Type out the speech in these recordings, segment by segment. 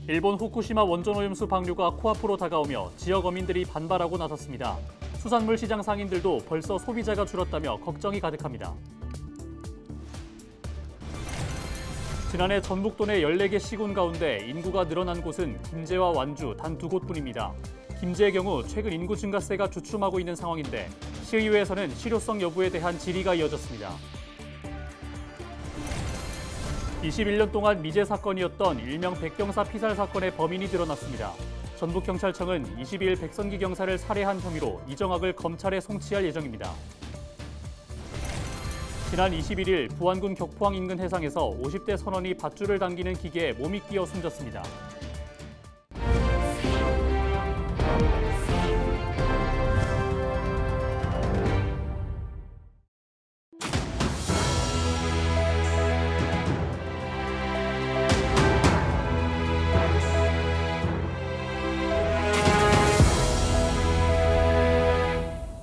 일본 후쿠시마 원전오염수 방류가 코앞으로 다가오며 지역 어민들이 반발하고 나섰습니다. 수산물 시장 상인들도 벌써 소비자가 줄었다며 걱정이 가득합니다. 지난해 전북도 내 14개 시군 가운데 인구가 늘어난 곳은 김제와 완주 단 2곳뿐입니다. 김제의 경우 최근 인구 증가세가 주춤하고 있는 상황인데 시의회에서는 실효성 여부에 대한 질의가 이어졌습니다. 21년 동안 미제 사건이었던 일명 백경사 피살 사건의 범인이 드러났습니다. 전북경찰청은 22일 백선기 경사를 살해한 혐의로 이정학을 검찰에 송치할 예정입니다. 지난 21일 부안군 격포항 인근 해상에서 50대 선원이 밧줄을 당기는 기계에 몸이 끼어 숨졌습니다.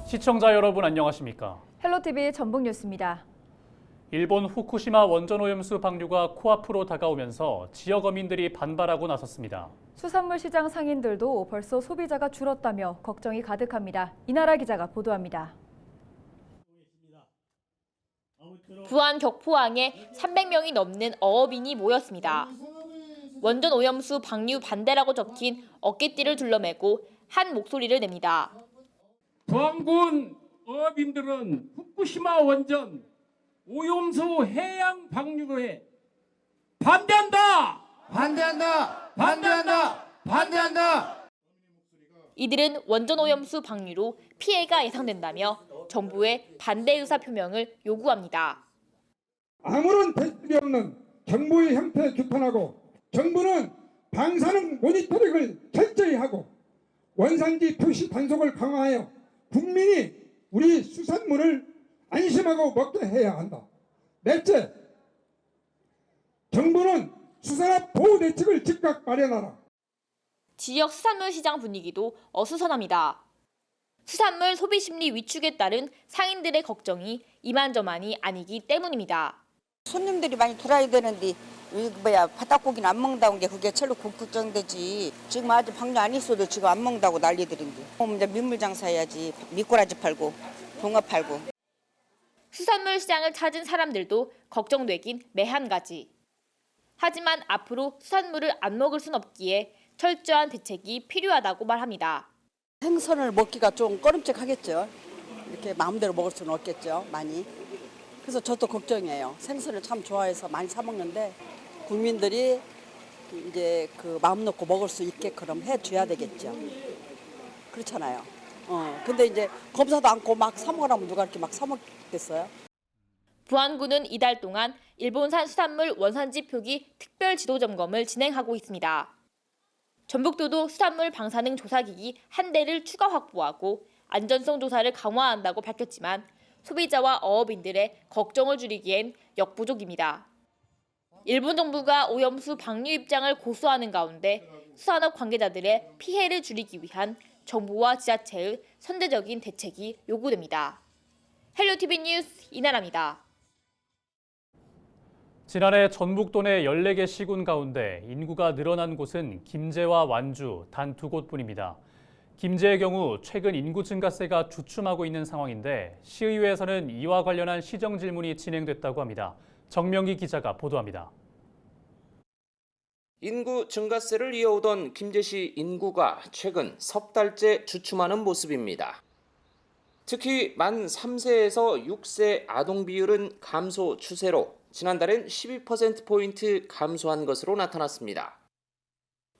시청자 여러분 안녕하십니까? 헬로티비 전북뉴스입니다. 일본 후쿠시마 원전오염수 방류가 코앞으로 다가오면서 지역 어민들이 반발하고 나섰습니다. 수산물 시장 상인들도 벌써 소비자가 줄었다며 걱정이 가득합니다. 이나라 기자가 보도합니다. 부안 격포항에 300명이 넘는 어업인이 모였습니다. 원전 오염수 방류 반대라고 적힌 어깨띠를 둘러매고 한 목소리를 냅니다. 부안군 어업인들은 후쿠시마 원전 오염수 해양 방류에 반대한다! 반대한다! 반대한다! 반대한다! 이들은 원전 오염수 방류로 피해가 예상된다며 정부의 반대 의사 표명을 요구합니다. 아무런 대책이 없는 정부의 형태에 규탄하고 정부는 방사능 모니터링을 철저히 하고 원산지 표시 단속을 강화하여 국민이 우리 수산물을 안심하고 먹게 해야 한다. 넷째, 정부는 수산업 보호 대책을 즉각 마련하라. 지역 수산물 시장 분위기도 어수선합니다. 수산물 소비 심리 위축에 따른 상인들의 걱정이 이만저만이 아니기 때문입니다. 손님들이 많이 들어야 되는데 바닥고기는 안 먹는다고 게 그게 철로 걱정되지. 지금 아직 방류 안 있어도 지금 안 먹는다고 난리들인데. 이제 민물 장사해야지. 미꾸라지 팔고 동어 팔고. 수산물 시장을 찾은 사람들도 걱정되긴 매한 가지. 하지만 앞으로 수산물을 안 먹을 순 없기에 철저한 대책이 필요하다고 말합니다. 생선을 먹기가 좀 꺼림칙하겠죠. 이렇게 마음대로 먹을 수는 없겠죠. 많이. 그래서 저도 걱정이에요. 생선을 참 좋아해서 많이 사 먹는데 국민들이 이제 그 마음 놓고 먹을 수 있게끔 해줘야 되겠죠. 그렇잖아요. 근데 이제 검사도 않고 막 사 먹으라면 누가 이렇게 막 사 먹겠어요? 부안군은 이달 동안 일본산 수산물 원산지 표기 특별 지도 점검을 진행하고 있습니다. 전북도도 수산물 방사능 조사기기 한 대를 추가 확보하고 안전성 조사를 강화한다고 밝혔지만 소비자와 어업인들의 걱정을 줄이기엔 역부족입니다. 일본 정부가 오염수 방류 입장을 고수하는 가운데 수산업 관계자들의 피해를 줄이기 위한 정부와 지자체의 선제적인 대책이 요구됩니다. 헬로티비 뉴스 이나라입니다. 지난해 전북도 내 14개 시군 가운데 인구가 늘어난 곳은 김제와 완주 단 2곳뿐입니다. 김제의 경우 최근 인구 증가세가 주춤하고 있는 상황인데 시의회에서는 이와 관련한 시정 질문이 진행됐다고 합니다. 정명기 기자가 보도합니다. 인구 증가세를 이어오던 김제시 인구가 최근 석 달째 주춤하는 모습입니다. 특히 만 3세에서 6세 아동 비율은 감소 추세로 지난달엔 12%포인트 감소한 것으로 나타났습니다.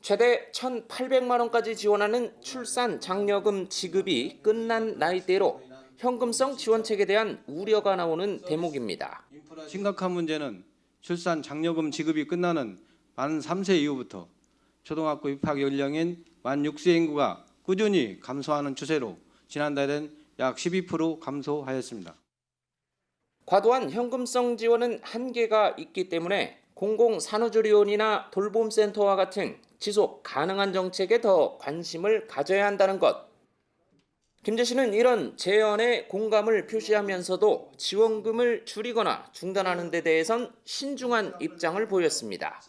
최대 1,800만 원까지 지원하는 출산 장려금 지급이 끝난 나이대로 현금성 지원책에 대한 우려가 나오는 대목입니다. 심각한 문제는 출산 장려금 지급이 끝나는 만 3세 이후부터 초등학교 입학 연령인 만 6세 인구가 꾸준히 감소하는 추세로 지난달엔 약 12% 감소하였습니다. 과도한 현금성 지원은 한계가 있기 때문에 공공산후조리원이나 돌봄센터와 같은 지속 가능한 정책에 더 관심을 가져야 한다는 것. 김제시는 이런 제언에 공감을 표시하면서도 지원금을 줄이거나 중단하는 데 대해선 신중한 입장을 보였습니다.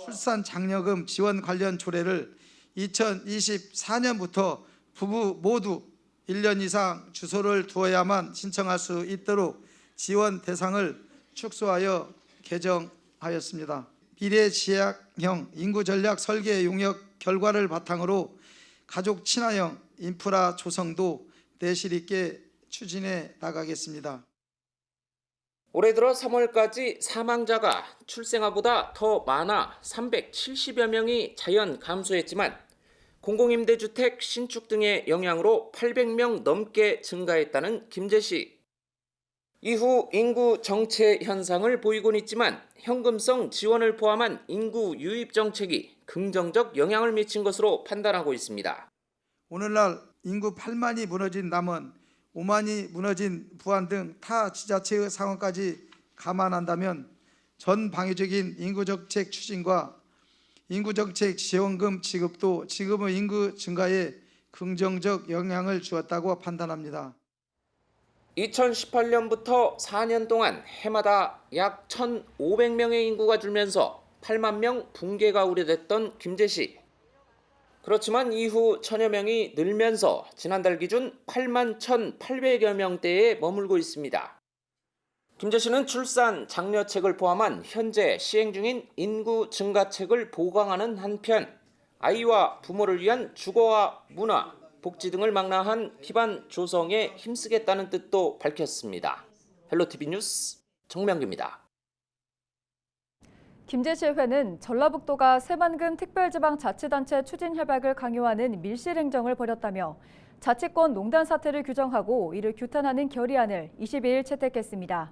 출산 장려금 지원 관련 조례를 2024년부터 부부 모두 1년 이상 주소를 두어야만 신청할 수 있도록 지원 대상을 축소하여 개정하였습니다. 미래지향형 인구전략 설계 용역 결과를 바탕으로 가족 친화형 인프라 조성도 내실 있게 추진해 나가겠습니다. 올해 들어 3월까지 사망자가 출생아보다 더 많아 370여 명이 자연 감소했지만 공공임대주택 신축 등의 영향으로 800명 넘게 증가했다는 김제시. 이후 인구 정체 현상을 보이곤 있지만 현금성 지원을 포함한 인구 유입 정책이 긍정적 영향을 미친 것으로 판단하고 있습니다. 오늘날 인구 8만이 무너진 남원, 5만이 무너진 부안 등 타 지자체의 상황까지 감안한다면 전 방위적인 인구정책 추진과 인구정책 지원금 지급도 지금의 인구 증가에 긍정적 영향을 주었다고 판단합니다. 2018년부터 4년 동안 해마다 약 1,500명의 인구가 줄면서 8만 명 붕괴가 우려됐던 김제시. 그렇지만 이후 1,000여 명이 늘면서 지난달 기준 8만 1,800여 명대에 머물고 있습니다. 김제시는 출산 장려책을 포함한 현재 시행 중인 인구 증가책을 보강하는 한편 아이와 부모를 위한 주거와 문화, 복지 등을 망라한 기반 조성에 힘쓰겠다는 뜻도 밝혔습니다. 헬로티비 뉴스 정명규입니다. 김제시의회는 전라북도가 새만금 특별지방자치단체 추진 협약을 강요하는 밀실행정을 벌였다며 자치권 농단 사태를 규정하고 이를 규탄하는 결의안을 22일 채택했습니다.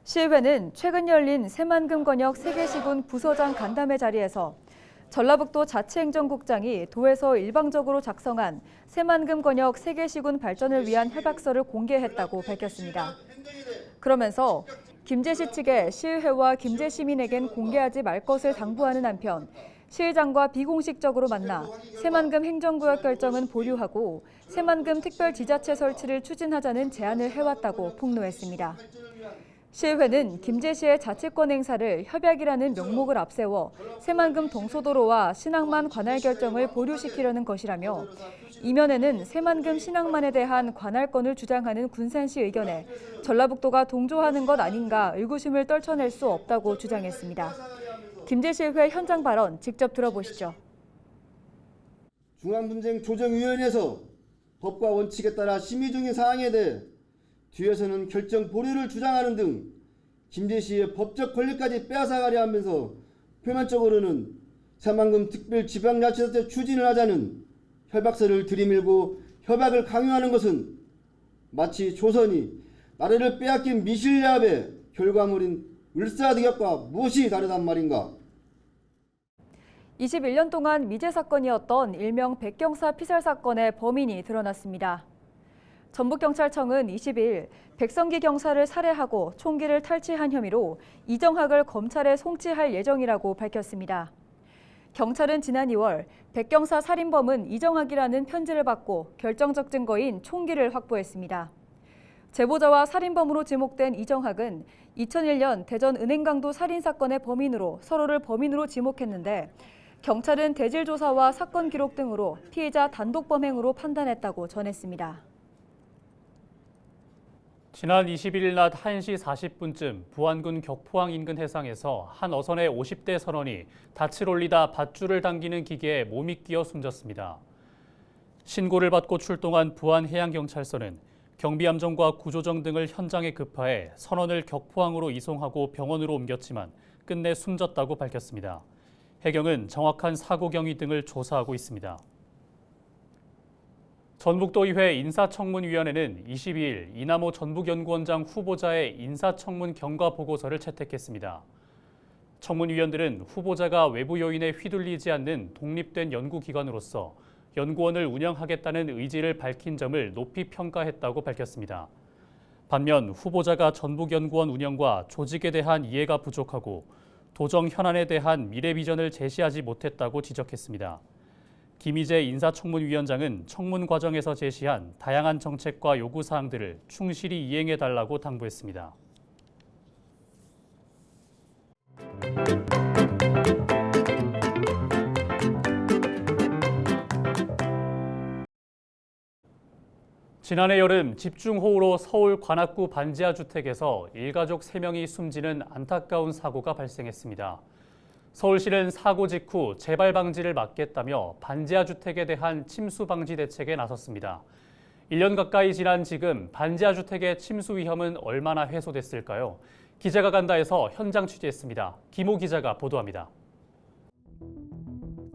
시의회는 최근 열린 새만금 권역 세계시군 부서장 간담회 자리에서 전라북도 자치행정국장이 도에서 일방적으로 작성한 새만금 권역 세계시군 발전을 위한 협약서를 공개했다고 밝혔습니다. 그러면서 김제시 측에 시의회와 김제시민에겐 공개하지 말 것을 당부하는 한편 시의장과 비공식적으로 만나 새만금 행정구역 결정은 보류하고 새만금 특별지자체 설치를 추진하자는 제안을 해왔다고 폭로했습니다. 시의회는 김제시의 자치권 행사를 협약이라는 명목을 앞세워 새만금 동소도로와 신항만 관할 결정을 보류시키려는 것이라며 이면에는 새만금 신항만에 대한 관할권을 주장하는 군산시 의견에 전라북도가 동조하는 것 아닌가 의구심을 떨쳐낼 수 없다고 주장했습니다. 김제시의회 현장 발언 직접 들어보시죠. 중앙분쟁조정위원회에서 법과 원칙에 따라 심의 중인 사항에 대해 뒤에서는 결정 보류를 주장하는 등 김제시의 법적 권리까지 빼앗아가려 하면서 표면적으로는 새만금 특별지방자치단체 추진을 하자는 협약서를 들이밀고 협약을 강요하는 것은 마치 조선이 나라를 빼앗긴 미실야합의 결과물인 을사득약과 무엇이 다르단 말인가. 21년 동안 미제 사건이었던 일명 백경사 피살 사건의 범인이 드러났습니다. 전북경찰청은 22일 백성기 경사를 살해하고 총기를 탈취한 혐의로 이정학을 검찰에 송치할 예정이라고 밝혔습니다. 경찰은 지난 2월 백경사 살인범은 이정학이라는 편지를 받고 결정적 증거인 총기를 확보했습니다. 제보자와 살인범으로 지목된 이정학은 2001년 대전 은행강도 살인사건의 범인으로 서로를 범인으로 지목했는데 경찰은 대질 조사와 사건 기록 등으로 피해자 단독 범행으로 판단했다고 전했습니다. 지난 21일 낮 1시 40분쯤 부안군 격포항 인근 해상에서 한 어선의 50대 선원이 닻을 올리다 밧줄을 당기는 기계에 몸이 끼어 숨졌습니다. 신고를 받고 출동한 부안해양경찰서는 경비함정과 구조정 등을 현장에 급파해 선원을 격포항으로 이송하고 병원으로 옮겼지만 끝내 숨졌다고 밝혔습니다. 해경은 정확한 사고 경위 등을 조사하고 있습니다. 전북도의회 인사청문위원회는 22일 이남호 전북연구원장 후보자의 인사청문 경과 보고서를 채택했습니다. 청문위원들은 후보자가 외부 요인에 휘둘리지 않는 독립된 연구기관으로서 연구원을 운영하겠다는 의지를 밝힌 점을 높이 평가했다고 밝혔습니다. 반면 후보자가 전북연구원 운영과 조직에 대한 이해가 부족하고 도정 현안에 대한 미래 비전을 제시하지 못했다고 지적했습니다. 김희재 인사청문위원장은 청문 과정에서 제시한 다양한 정책과 요구사항들을 충실히 이행해달라고 당부했습니다. 지난해 여름 집중호우로 서울 관악구 반지하 주택에서 일가족 3명이 숨지는 안타까운 사고가 발생했습니다. 서울시는 사고 직후 재발 방지를 막겠다며 반지하 주택에 대한 침수 방지 대책에 나섰습니다. 1년 가까이 지난 지금 반지하 주택의 침수 위험은 얼마나 해소됐을까요? 기자가 간다에서 현장 취재했습니다. 김호 기자가 보도합니다.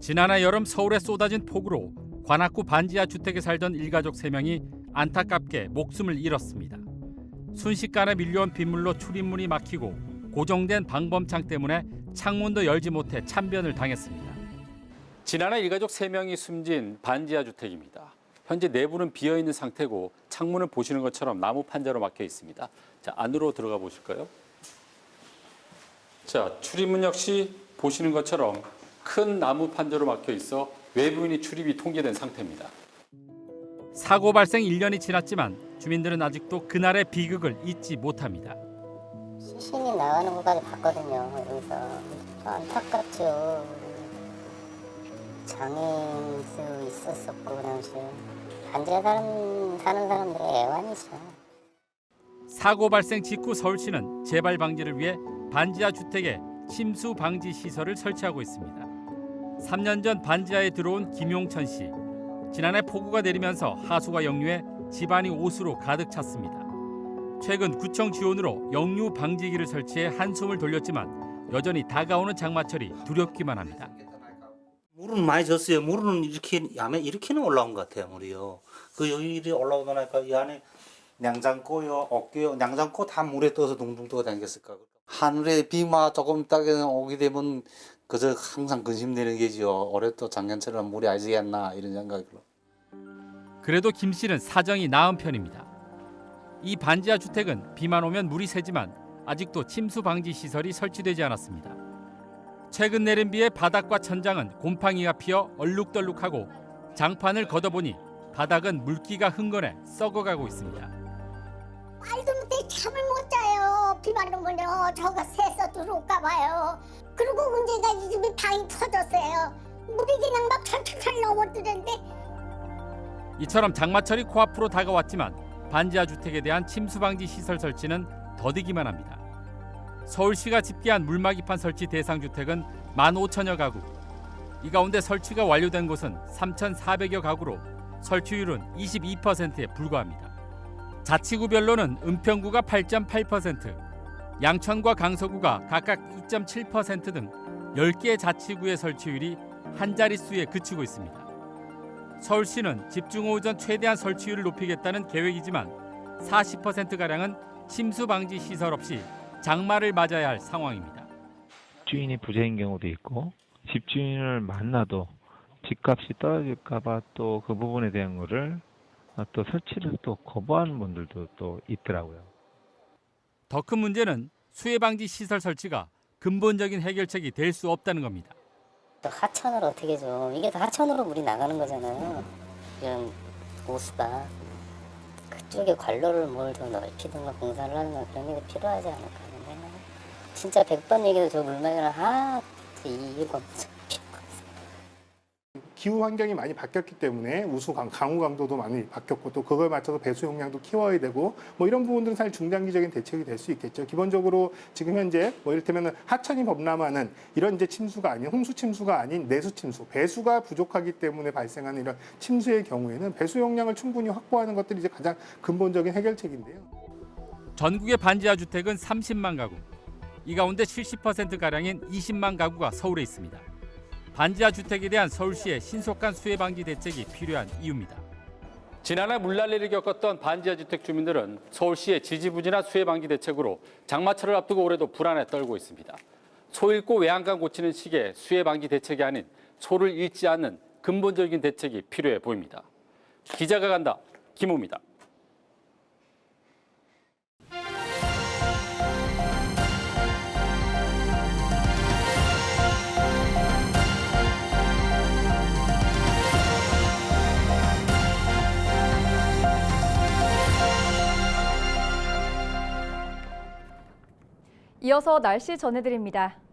지난해 여름 서울에 쏟아진 폭우로 관악구 반지하 주택에 살던 일가족 3명이 안타깝게 목숨을 잃었습니다. 순식간에 밀려온 빗물로 출입문이 막히고 고정된 방범창 때문에 창문도 열지 못해 참변을 당했습니다. 지난해 일가족 3명이 숨진 반지하 주택입니다. 현재 내부는 비어있는 상태고 창문을 보시는 것처럼 나무 판자로 막혀 있습니다. 자, 안으로 들어가 보실까요? 자, 출입문 역시 보시는 것처럼 큰 나무 판자로 막혀 있어 외부인이 출입이 통제된 상태입니다. 사고 발생 1년이 지났지만 주민들은 아직도 그날의 비극을 잊지 못합니다. 시신이 나가는 것까지 봤거든요. 여기서 안타깝죠. 장애인도 있었었고 그 당시에 반지하 사는 사람들의 애환이죠. 사고 발생 직후 서울시는 재발 방지를 위해 반지하 주택에 침수 방지 시설을 설치하고 있습니다. 3년 전 반지하에 들어온 김용천 씨. 지난해 폭우가 내리면서 하수가 역류해 집안이 옷으로 가득 찼습니다. 최근 구청 지원으로 역류 방지기를 설치해 한숨을 돌렸지만 여전히 다가오는 장마철이 두렵기만 합니다. 물은 많이 졌어요. 물은 이렇게는 올라온 것 같아요. 물이요. 그 여기 올라오다 보니까 이 안에 냉장고요, 어깨요, 냉장고 다 물에 떠서 둥둥 떠 다녔을까. 하늘에 비만 조금 있다가 오게 되면 그저 항상 근심되는 게지요. 올해 또 작년처럼 물이 아지겠나 이런 생각으로. 그래도 김 씨는 사정이 나은 편입니다. 이 반지하 주택은 비만 오면 물이 새지만 아직도 침수 방지 시설이 설치되지 않았습니다. 최근 내린 비에 바닥과 천장은 곰팡이가 피어 얼룩덜룩하고 장판을 걷어보니 바닥은 물기가 흥건해 썩어가고 있습니다. 말도 못해 잠을 못 자요. 비만 오면요. 저거 새서 들어올까 봐요. 그리고 문제가 이 집이 방이 터졌어요. 물이 그냥 막 찰찰찰 넘어뜨는데. 이처럼 장마철이 코앞으로 다가왔지만 반지하 주택에 대한 침수 방지 시설 설치는 더디기만 합니다. 서울시가 집계한 물막이판 설치 대상 주택은 15,000여 가구. 이 가운데 설치가 완료된 곳은 3,400여 가구로 설치율은 22%에 불과합니다. 자치구별로는 은평구가 8.8%, 양천과 강서구가 각각 2.7% 등 10개 자치구의 설치율이 한 자릿수에 그치고 있습니다. 서울시는 집중호우 전 최대한 설치율을 높이겠다는 계획이지만 40%가량은 침수 방지 시설 없이 장마를 맞아야 할 상황입니다. 주인이 부재인 경우도 있고 집주인을 만나도 집값이 떨어질까 봐 또 그 부분에 대한 거를 또 설치를 또 거부하는 분들도 또 있더라고요. 더 큰 문제는 수해 방지 시설 설치가 근본적인 해결책이 될 수 없다는 겁니다. 또 하천으로 어떻게 좀 이게 다 하천으로 물이 나가는 거잖아요. 이런 호수가 그쪽에 관로를 뭘 더 넓히든가 공사를 하든가 그런 게 필요하지 않을까 하는데 진짜 100번 얘기해도 저 물막이랑 이유가 없어. 기후 환경이 많이 바뀌었기 때문에 강우 강도도 많이 바뀌었고 또 그걸 맞춰서 배수 용량도 키워야 되고 뭐 이런 부분들은 사실 중장기적인 대책이 될 수 있겠죠. 기본적으로 지금 현재 뭐 이를테면 하천이 범람하는 이런 이제 침수가 아닌 홍수 침수가 아닌 내수 침수, 배수가 부족하기 때문에 발생하는 이런 침수의 경우에는 배수 용량을 충분히 확보하는 것들이 이제 가장 근본적인 해결책인데요. 전국의 반지하 주택은 30만 가구. 이 가운데 70%가량인 20만 가구가 서울에 있습니다. 반지하 주택에 대한 서울시의 신속한 수해 방지 대책이 필요한 이유입니다. 지난해 물난리를 겪었던 반지하 주택 주민들은 서울시의 지지부진한 수해 방지 대책으로 장마철을 앞두고 올해도 불안에 떨고 있습니다. 소 잃고 외양간 고치는 식의 수해 방지 대책이 아닌 소를 잃지 않는 근본적인 대책이 필요해 보입니다. 기자가 간다, 김호입니다. 이어서 날씨 전해드립니다.